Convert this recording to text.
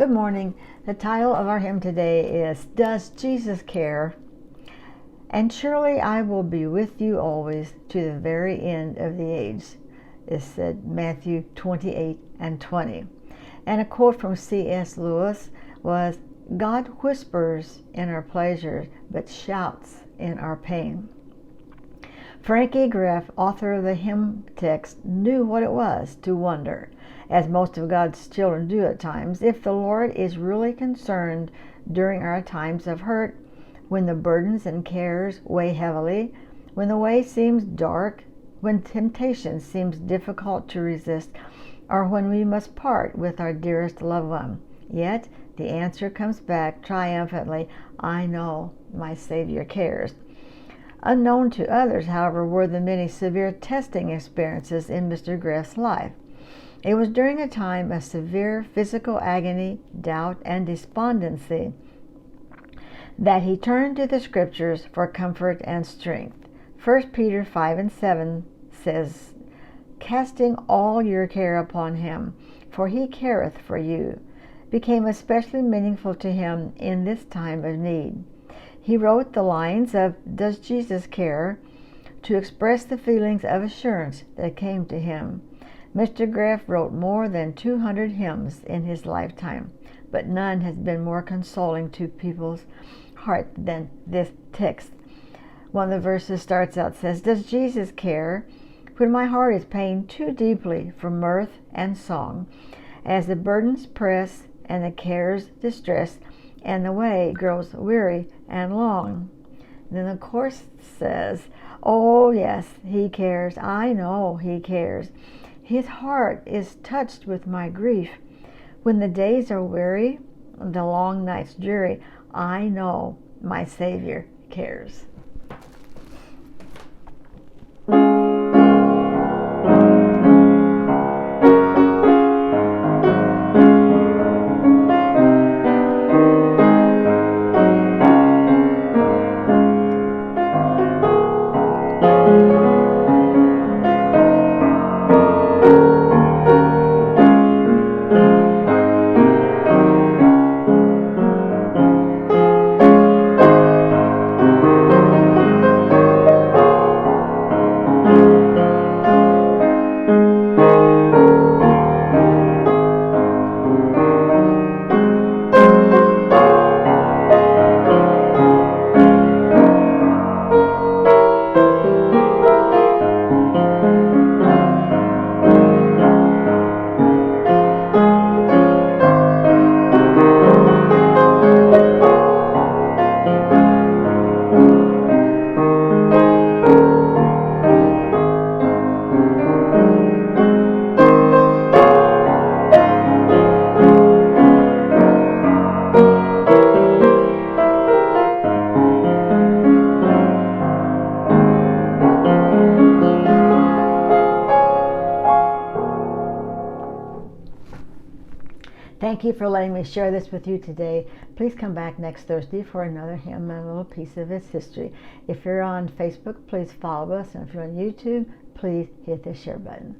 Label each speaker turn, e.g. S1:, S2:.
S1: Good morning. The title of our hymn today is Does Jesus Care? And surely I will be with you always to the very end of the age. It said Matthew 28:20. And a quote from C.S. Lewis was, God whispers in our pleasures, but shouts in our pain. Frankie Greff, author of the hymn text, knew what it was to wonder, as most of God's children do at times, if the Lord is really concerned during our times of hurt, when the burdens and cares weigh heavily, when the way seems dark, when temptation seems difficult to resist, or when we must part with our dearest loved one. Yet the answer comes back triumphantly, I know my Savior cares. Unknown to others, however, were the many severe testing experiences in Mr. Greff's life. It was during a time of severe physical agony, doubt, and despondency that he turned to the Scriptures for comfort and strength. 1 Peter 5:7 says, Casting all your care upon him, for he careth for you, became especially meaningful to him in this time of need. He wrote the lines of Does Jesus Care? To express the feelings of assurance that came to him. Mr. Greff wrote more than 200 hymns in his lifetime, but none has been more consoling to people's heart than this text. One of the verses starts out, says, Does Jesus care? When my heart is pained too deeply for mirth and song, as the burdens press and the cares distress, and the way grows weary and long. Then the chorus says, Oh yes, he cares, I know he cares. His heart is touched with my grief. When the days are weary, the long nights dreary, I know my Savior cares. Thank you for letting me share this with you today. Please come back next Thursday for another hymn and a little piece of its history. If you're on Facebook, please follow us. And if you're on YouTube, please hit the share button.